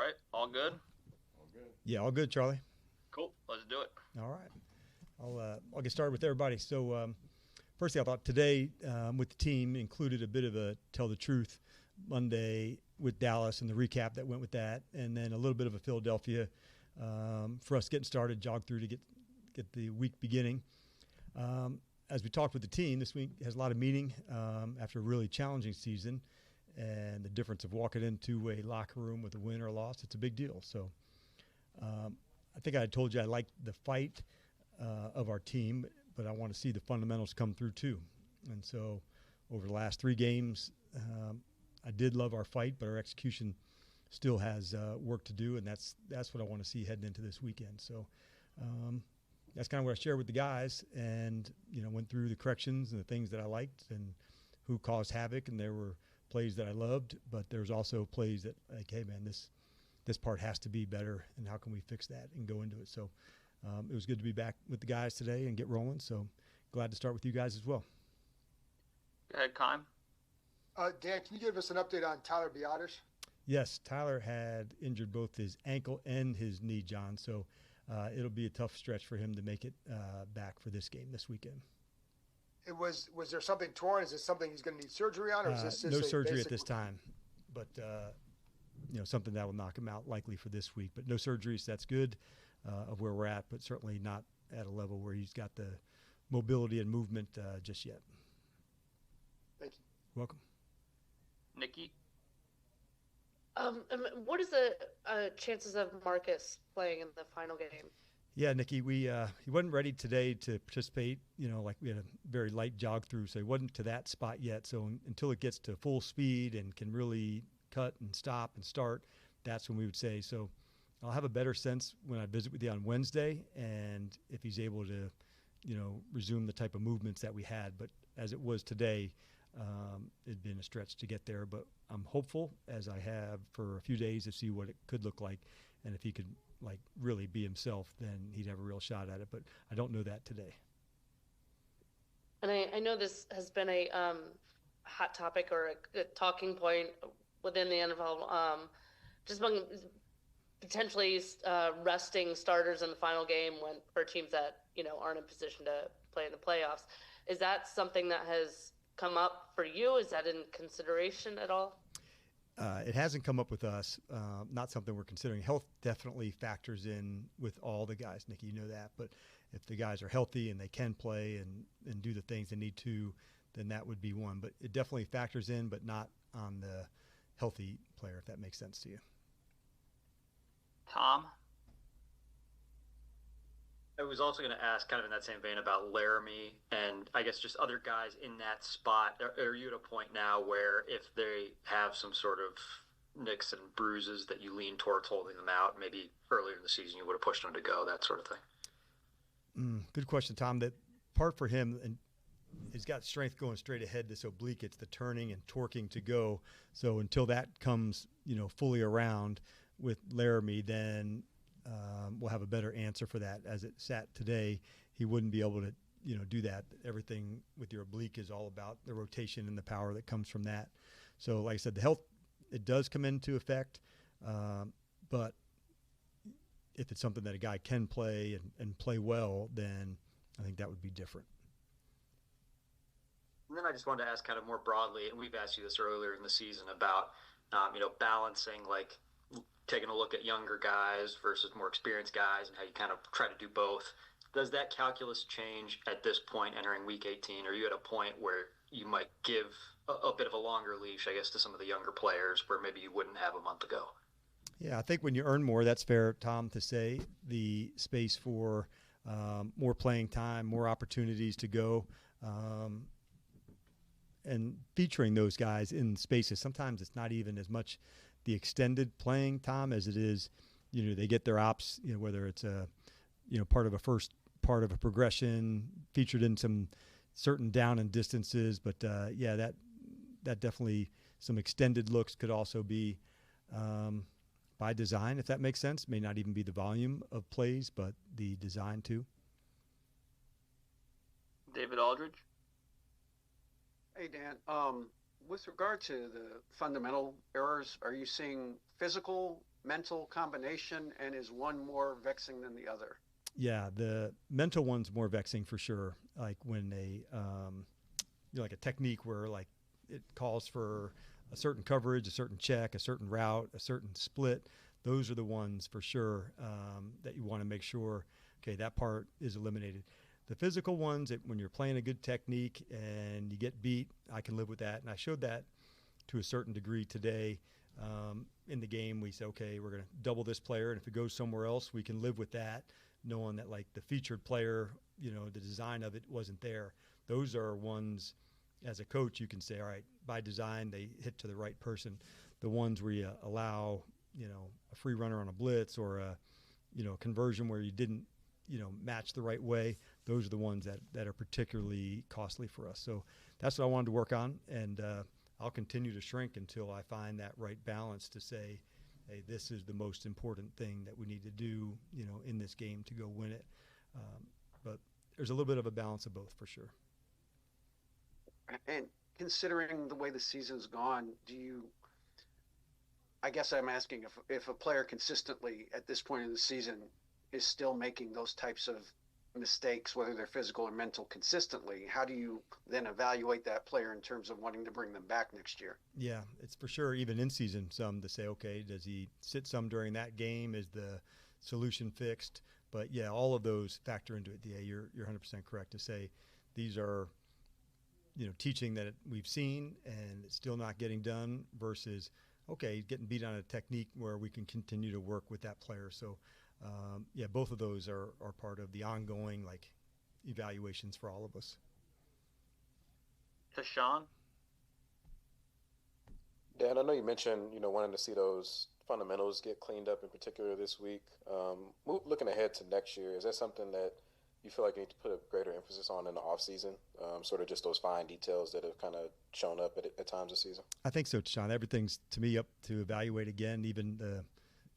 right, all good? All good. Yeah, all good, Charlie. Cool, let's do it. All right. I'll get started with everybody. So firstly, I thought today with the team included a bit of a tell the truth Monday with Dallas and the recap that went with that, and then a little bit of a Philadelphia for us getting started, jog through to get the week beginning. As we talked with the team, this week has a lot of meaning after a really challenging season, and the difference of walking into a locker room with a win or a loss, it's a big deal. So I think I had told you I liked the fight of our team, but I want to see the fundamentals come through too. And so over the last 3 games, I did love our fight, but our execution still has work to do, and that's what I want to see heading into this weekend. So that's kind of what I shared with the guys, and went through the corrections and the things that I liked and who caused havoc. And there were plays that I loved, but there's also plays that like, hey man, this part has to be better, and how can we fix that and go into it. So it was good to be back with the guys today and get rolling. So glad to start with you guys as well. Go ahead, Kime. Dan, can you give us an update on Tyler Biotis? Yes, Tyler had injured both his ankle and his knee, John. So it'll be a tough stretch for him to make it back for this game this weekend. Was there something torn? Is this something he's going to need surgery on, or is this no surgery at this time? But something that will knock him out likely for this week. But no surgery, so that's good of where we're at, but certainly not at a level where he's got the mobility and movement just yet. Thank you. Welcome. Nikki? What is the chances of Marcus playing in the final game? Yeah, Nikki, he wasn't ready today to participate. Like we had a very light jog through, so he wasn't to that spot yet. So until it gets to full speed and can really cut and stop and start, that's when we would say. So I'll have a better sense when I visit with you on Wednesday, and if he's able to, resume the type of movements that we had. But as it was today, it'd been a stretch to get there. But I'm hopeful, as I have for a few days, to see what it could look like, and if he could really be himself, then he'd have a real shot at it. But I don't know that today. And I know this has been a hot topic or a talking point within the NFL, just among potentially resting starters in the final game for teams that aren't in position to play in the playoffs. Is that something that has come up for you? Is that in consideration at all? It hasn't come up with us. Not something we're considering. Health definitely factors in with all the guys, Nikki, you know that. But if the guys are healthy and they can play and do the things they need to, then that would be one. But it definitely factors in, but not on the healthy player, if that makes sense to you. Tom? I was also going to ask, kind of in that same vein, about Laramie and I guess just other guys in that spot. Are you at a point now where if they have some sort of nicks and bruises that you lean towards holding them out? Maybe earlier in the season you would have pushed them to go, that sort of thing. Good question, Tom. That part for him, and he's got strength going straight ahead, this oblique. It's the turning and torquing to go. So until that comes, fully around with Laramie, then we'll have a better answer for that. As it sat today, he wouldn't be able to, do that. Everything with your oblique is all about the rotation and the power that comes from that. So like I said, the health, it does come into effect. But if it's something that a guy can play and play well, then I think that would be different. And then I just wanted to ask kind of more broadly, and we've asked you this earlier in the season about, balancing, taking a look at younger guys versus more experienced guys and how you kind of try to do both. Does that calculus change at this point entering week 18? Are you at a point where you might give a bit of a longer leash, I guess, to some of the younger players where maybe you wouldn't have a month ago? Yeah, I think when you earn more, that's fair, Tom, to say. The space for more playing time, more opportunities to go, and featuring those guys in spaces. Sometimes it's not even as much the extended playing, Tom, as it is, they get their ops, whether it's a, part of a first part of a progression, featured in some certain down and distances. But that definitely, some extended looks could also be by design, if that makes sense. May not even be the volume of plays, but the design too. David Aldridge? Hey, Dan. With regard to the fundamental errors, are you seeing physical mental combination, and is one more vexing than the other? Yeah, the mental one's more vexing for sure. Like when like a technique where like it calls for a certain coverage, a certain check, a certain route, a certain split. Those are the ones for sure that you want to make sure, okay, that part is eliminated. The physical ones, when you're playing a good technique and you get beat, I can live with that. And I showed that to a certain degree today in the game. We said, okay, we're going to double this player, and if it goes somewhere else, we can live with that, knowing that like the featured player, the design of it wasn't there. Those are ones, as a coach, you can say, all right, by design, they hit to the right person. The ones where you allow, a free runner on a blitz or a conversion where you didn't, match the right way, those are the ones that are particularly costly for us. So that's what I wanted to work on, and I'll continue to shrink until I find that right balance to say, hey, this is the most important thing that we need to do, in this game to go win it. But there's a little bit of a balance of both for sure. And considering the way the season's gone, I guess I'm asking if a player consistently at this point in the season is still making those types of mistakes, whether they're physical or mental, consistently, how do you then evaluate that player in terms of wanting to bring them back next year? Yeah, it's for sure even in season some to say, okay, does he sit some during that game? Is the solution fixed? But yeah, all of those factor into it. Yeah, you're 100% correct to say these are, teaching that we've seen and it's still not getting done versus, okay, getting beat on a technique where we can continue to work with that player. So yeah, both of those are part of the ongoing evaluations for all of us. Tashawn? Dan, I know you mentioned, wanting to see those fundamentals get cleaned up in particular this week. Looking ahead to next year, is that something that you feel like you need to put a greater emphasis on in the offseason, sort of just those fine details that have kind of shown up at times this season? I think so, Tashawn. Everything's, to me, up to evaluate again, even the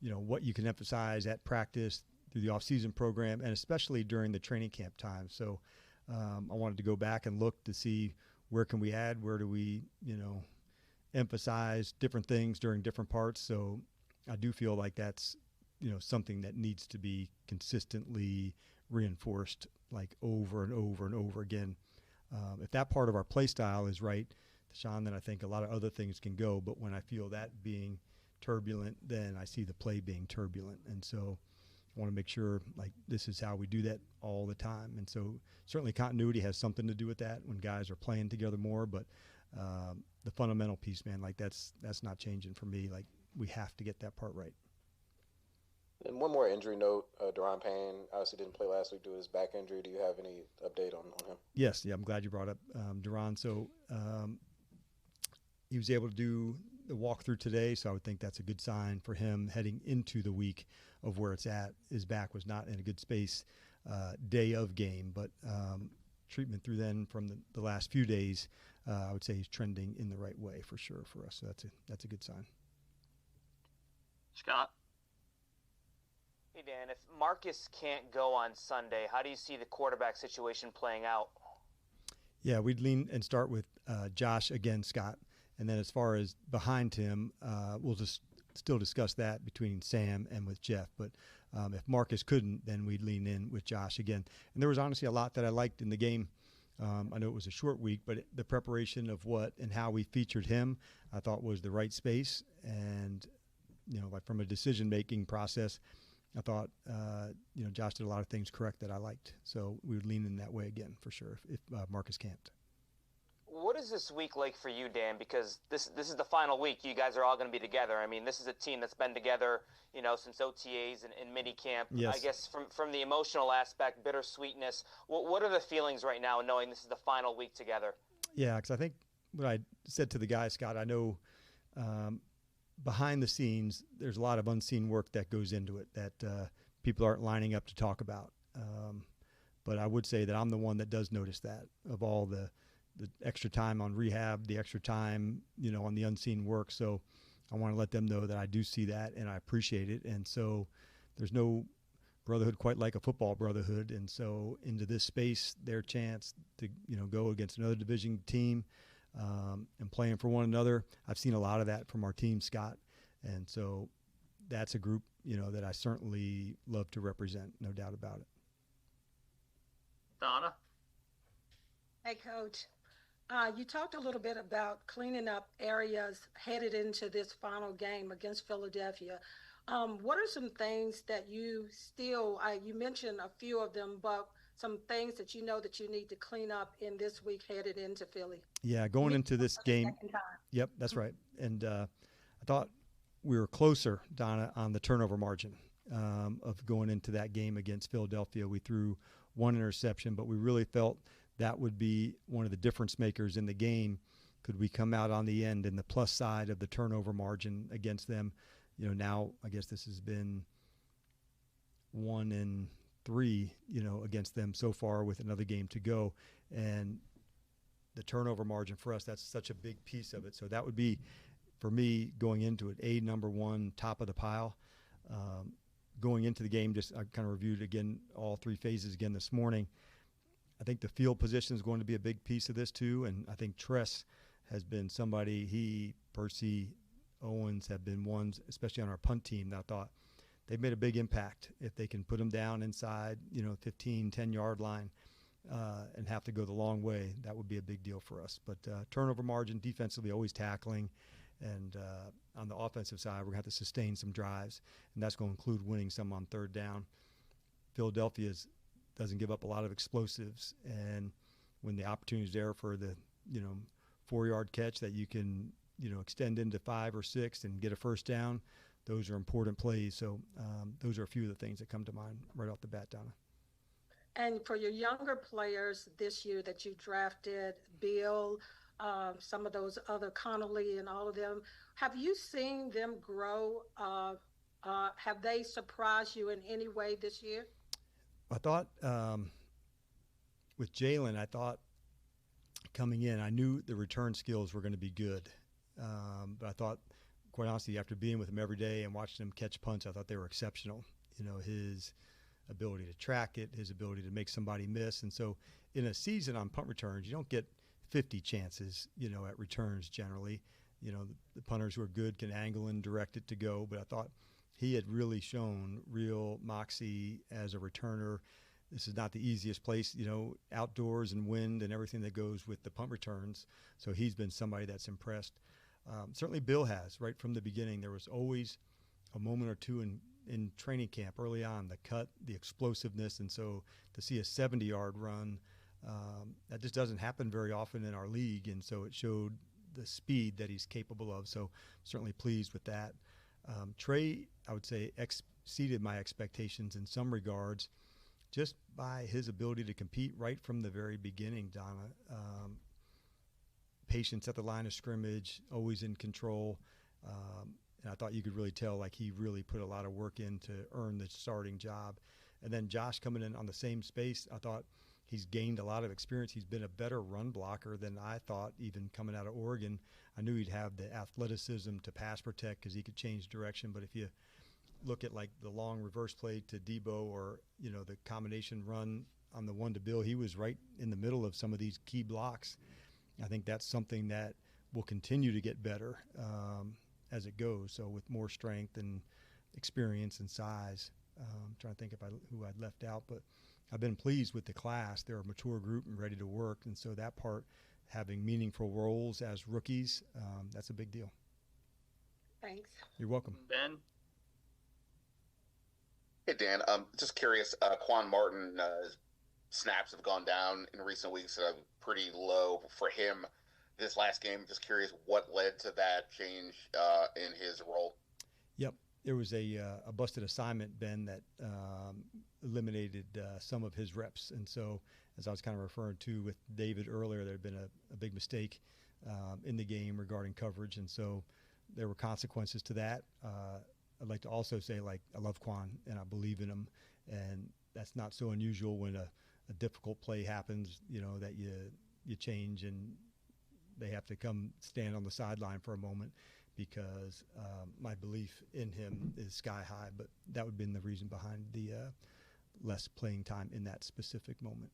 what you can emphasize at practice through the offseason program and especially during the training camp time. So I wanted to go back and look to see where can we add, where do we, emphasize different things during different parts. So I do feel like that's, something that needs to be consistently reinforced over and over and over again. If that part of our play style is right, Tashawn, then I think a lot of other things can go. But when I feel that being turbulent, then I see the play being turbulent. And so I want to make sure this is how we do that all the time. And so certainly continuity has something to do with that when guys are playing together more, but the fundamental piece, man, that's not changing for me. We have to get that part right. And one more injury note, Deron Payne obviously didn't play last week due to his back injury. Do you have any update on him? Yes. Yeah. I'm glad you brought up Deron. So he was able to do the walkthrough today, so I would think that's a good sign for him heading into the week of where it's at. His back was not in a good space day of game, but treatment through then from the last few days, I would say he's trending in the right way for sure for us. So that's a good sign. Scott? Hey, Dan, if Marcus can't go on Sunday, how do you see the quarterback situation playing out? Yeah, we'd lean and start with Josh again, Scott. And then as far as behind him, we'll just still discuss that between Sam and with Jeff. But if Marcus couldn't, then we'd lean in with Josh again. And there was honestly a lot that I liked in the game. I know it was a short week, but the preparation of what and how we featured him, I thought was the right space. And, from a decision-making process, I thought, Josh did a lot of things correct that I liked. So we would lean in that way again for sure if Marcus can't. What is this week like for you, Dan? Because this is the final week. You guys are all going to be together. I mean, this is a team that's been together, since OTAs and mini camp. Yes. I guess from the emotional aspect, bittersweetness, what are the feelings right now knowing this is the final week together? Yeah, because I think what I said to the guys, Scott, I know behind the scenes, there's a lot of unseen work that goes into it that people aren't lining up to talk about. But I would say that I'm the one that does notice that of all the extra time on rehab, the extra time, on the unseen work. So I want to let them know that I do see that and I appreciate it. And so there's no brotherhood quite like a football brotherhood. And so into this space, their chance to, go against another division team and playing for one another. I've seen a lot of that from our team, Scott. And so that's a group, that I certainly love to represent, no doubt about it. Donna? Hey, Coach. You talked a little bit about cleaning up areas headed into this final game against Philadelphia. What are some things that you still, you mentioned a few of them, but some things that that you need to clean up in this week headed into Philly? Yeah, going into this game. Yep, that's right. And I thought we were closer, Donna, on the turnover margin of going into that game against Philadelphia. We threw one interception, but we really felt that would be one of the difference makers in the game. Could we come out on the end in the plus side of the turnover margin against them? Now I guess this has been 1-3, against them so far with another game to go. And the turnover margin for us, that's such a big piece of it. So that would be, for me, going into it, number one, top of the pile. Going into the game, I kind of reviewed again all three phases again this morning. I think the field position is going to be a big piece of this too, and I think Tress has been somebody, Percy, Owens have been ones, especially on our punt team, that I thought they've made a big impact. If they can put them down inside, 15, 10-yard line and have to go the long way, that would be a big deal for us. But turnover margin, defensively, always tackling, and on the offensive side, we're going to have to sustain some drives, and that's going to include winning some on third down. Philadelphia doesn't give up a lot of explosives, and when the opportunity is there for the 4-yard catch that you can extend into 5 or 6 and get a first down, those are important plays. So those are a few of the things that come to mind right off the bat, Donna. And for your younger players this year that you drafted, Bill, some of those other Connolly and all of them, have you seen them grow? Have they surprised you in any way this year? I thought with Jalen, coming in, I knew the return skills were going to be good. But I thought, quite honestly, after being with him every day and watching him catch punts, I thought they were exceptional. His ability to track it, his ability to make somebody miss. And so in a season on punt returns, you don't get 50 chances, at returns generally. The punters who are good can angle and direct it to go. But I thought he had really shown real moxie as a returner. This is not the easiest place, outdoors and wind and everything that goes with the punt returns. So he's been somebody that's impressed. Certainly Bill has, right from the beginning. There was always a moment or two in training camp early on, the cut, the explosiveness. And so to see a 70-yard run, that just doesn't happen very often in our league. And so it showed the speed that he's capable of. So certainly pleased with that. Trey, I would say, exceeded my expectations in some regards just by his ability to compete right from the very beginning, Donna. Patience at the line of scrimmage, always in control. And I thought you could really tell like he really put a lot of work in to earn the starting job. And then Josh coming in on the same space, I thought he's gained a lot of experience. He's been a better run blocker than I thought, even coming out of Oregon. I knew he'd have the athleticism to pass protect because he could change direction. But if you look at like the long reverse play to Debo or, the combination run on the one to Bill, he was right in the middle of some of these key blocks. I think that's something that will continue to get better as it goes. So with more strength and experience and size, I'm trying to think who I'd left out, but I've been pleased with the class. They're a mature group and ready to work. And so that part, having meaningful roles as rookies, that's a big deal. Thanks. You're welcome. Ben? Hey, Dan. Just curious, Quan Martin snaps have gone down in recent weeks, pretty low for him this last game. Just curious what led to that change in his role. Yep. There was a busted assignment, Ben, that eliminated some of his reps. And so, as I was kind of referring to with David earlier, there had been a big mistake in the game regarding coverage. And so there were consequences to that. I'd like to also say, I love Quan, and I believe in him. And that's not so unusual when a difficult play happens, that you change and they have to come stand on the sideline for a moment. Because my belief in him is sky high, but that would have been the reason behind the less playing time in that specific moment.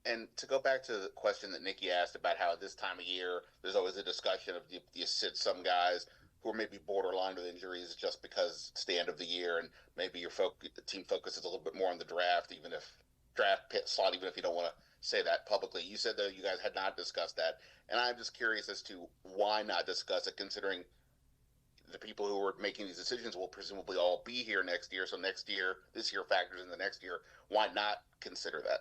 And to go back to the question that Nikki asked about how this time of year there's always a discussion of do you sit some guys who are maybe borderline with injuries just because it's the end of the year and maybe the team focuses a little bit more on the draft, even if draft pit slot, even if you don't want to say that publicly. You said that you guys had not discussed that, and I'm just curious as to why not discuss it, considering the people who are making these decisions will presumably all be here next year. So this year factors in the next year. Why not consider that?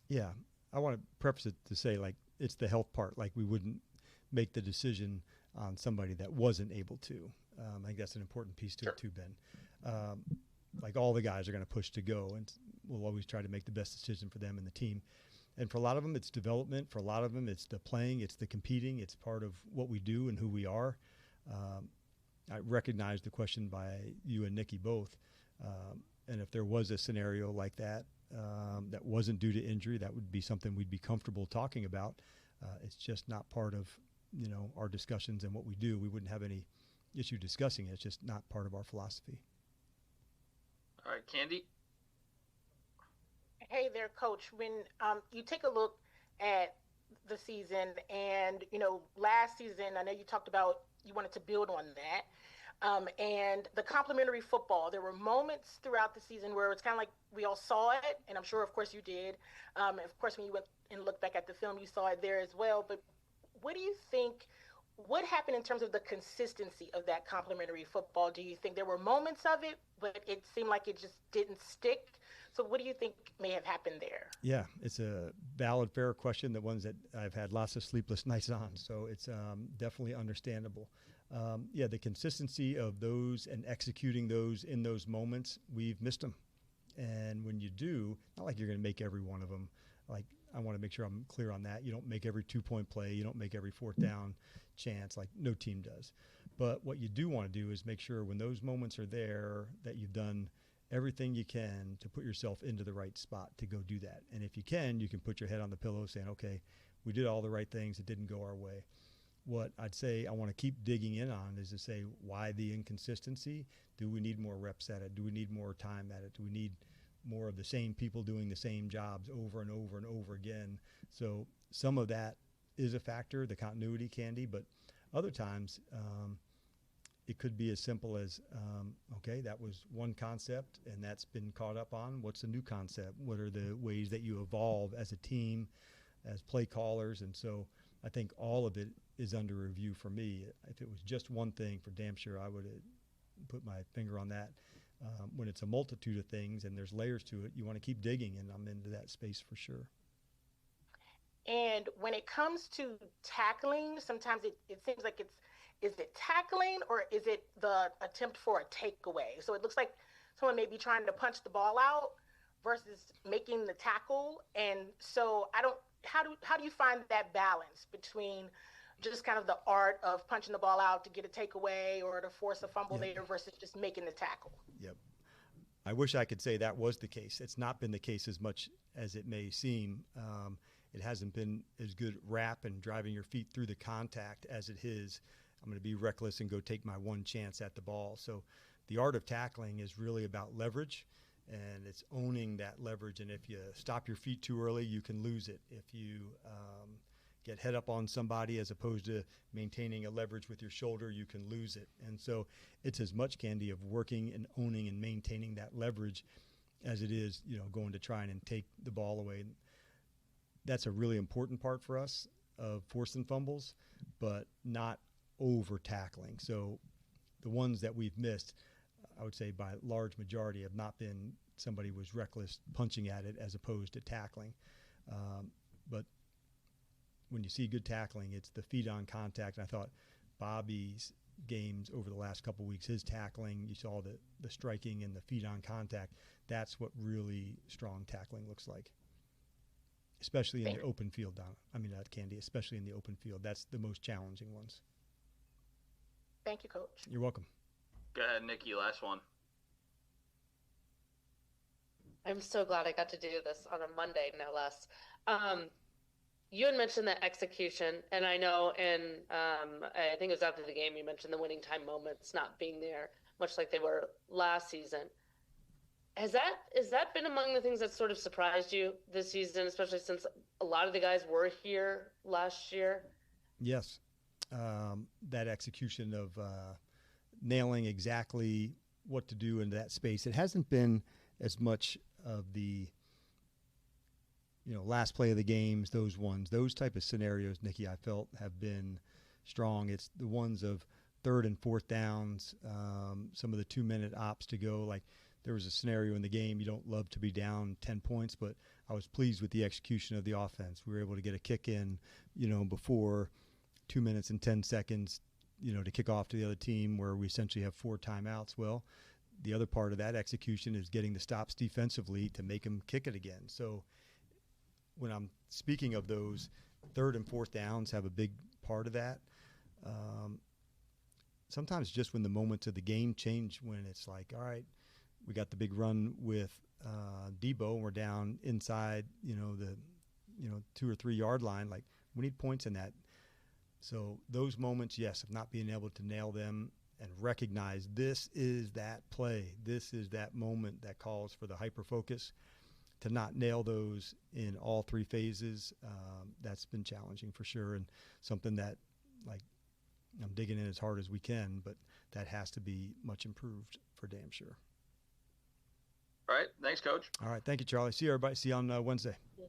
Yeah, I want to preface it to say, like, it's the health part. Like, we wouldn't make the decision on somebody that wasn't able to. I think that's an important piece to it too, Ben. Like, all the guys are going to push to go, and we'll always try to make the best decision for them and the team. And for a lot of them, it's development. For a lot of them, it's the playing, it's the competing. It's part of what we do and who we are. I recognize the question by you and Nikki both. And if there was a scenario like that, that wasn't due to injury, that would be something we'd be comfortable talking about. It's just not part of, our discussions and what we do. We wouldn't have any issue discussing it. It's just not part of our philosophy. All right, Candy. Hey there, Coach. When you take a look at the season and, last season, I know you talked about you wanted to build on that. And the complementary football, there were moments throughout the season where it's kind of like we all saw it, and I'm sure, of course, you did. Of course, when you went and looked back at the film, you saw it there as well. But what do you think, what happened in terms of the consistency of that complementary football? Do you think there were moments of it, but it seemed like it just didn't stick? So what do you think may have happened there? Yeah, it's a valid, fair question, the ones that I've had lots of sleepless nights on. So it's definitely understandable. The consistency of those and executing those in those moments, we've missed them. And when you do, not like you're going to make every one of them. Like, I want to make sure I'm clear on that. You don't make every 2-point play. You don't make every fourth down chance, like no team does. But what you do want to do is make sure when those moments are there that you've done everything you can to put yourself into the right spot to go do that. And if you can put your head on the pillow saying, okay, we did all the right things. It didn't go our way. What I'd say I want to keep digging in on is to say, why the inconsistency? Do we need more reps at it? Do we need more time at it? Do we need more of the same people doing the same jobs over and over and over again? So some of that is a factor, the continuity, Candy, but other times it could be as simple as, okay, that was one concept and that's been caught up on. What's the new concept? What are the ways that you evolve as a team, as play callers? And so I think all of it is under review for me. If it was just one thing, for damn sure I would have put my finger on that. When it's a multitude of things and there's layers to it, you want to keep digging, and I'm into that space for sure. And when it comes to tackling, sometimes it seems like is it tackling or is it the attempt for a takeaway? So it looks like someone may be trying to punch the ball out versus making the tackle. And so how do you find that balance between just kind of the art of punching the ball out to get a takeaway or to force a fumble there versus just making the tackle? Yep. I wish I could say that was the case. It's not been the case as much as it may seem. It hasn't been as good rap and driving your feet through the contact as it is, I'm going to be reckless and go take my one chance at the ball. So the art of tackling is really about leverage, and it's owning that leverage. And if you stop your feet too early, you can lose it. If you get head up on somebody as opposed to maintaining a leverage with your shoulder, you can lose it. And so it's as much, Candy, of working and owning and maintaining that leverage as it is, going to try and take the ball away. That's a really important part for us of forcing fumbles, but not over tackling. So the ones that we've missed, I would say by large majority, have not been somebody was reckless punching at it as opposed to tackling. But when you see good tackling, it's the feet on contact. And I thought Bobby's games over the last couple of weeks, his tackling, you saw the striking and the feet on contact. That's what really strong tackling looks like, especially in the open field, Donna. Candy, especially in the open field. That's the most challenging ones. Thank you, Coach. You're welcome. Go ahead, Nikki, last one. I'm so glad I got to do this on a Monday, no less. You had mentioned the execution, and I know I think it was after the game, you mentioned the winning time moments not being there, much like they were last season. Has that been among the things that sort of surprised you this season, especially since a lot of the guys were here last year? Yes. That execution of nailing exactly what to do in that space. It hasn't been as much of the, last play of the games, those type of scenarios, Nikki, I felt have been strong. It's the ones of third and fourth downs, some of the 2-minute ops to go. Like there was a scenario in the game, you don't love to be down 10 points, but I was pleased with the execution of the offense. We were able to get a kick in, before 2 minutes and 10 seconds, to kick off to the other team where we essentially have 4 timeouts. Well, the other part of that execution is getting the stops defensively to make them kick it again. So when I'm speaking of those, third and fourth downs have a big part of that. Sometimes just when the moments of the game change, when it's like, all right, we got the big run with Debo and we're down inside, the 2 or 3 yard line, like we need points in that. So those moments, yes, of not being able to nail them and recognize this is that play, this is that moment that calls for the hyper focus. To not nail those in all 3 phases, that's been challenging for sure, and something that, like, I'm digging in as hard as we can, but that has to be much improved for damn sure. All right. Thanks, Coach. All right. Thank you, Charlie. See you, everybody. See you on Wednesday. Yeah.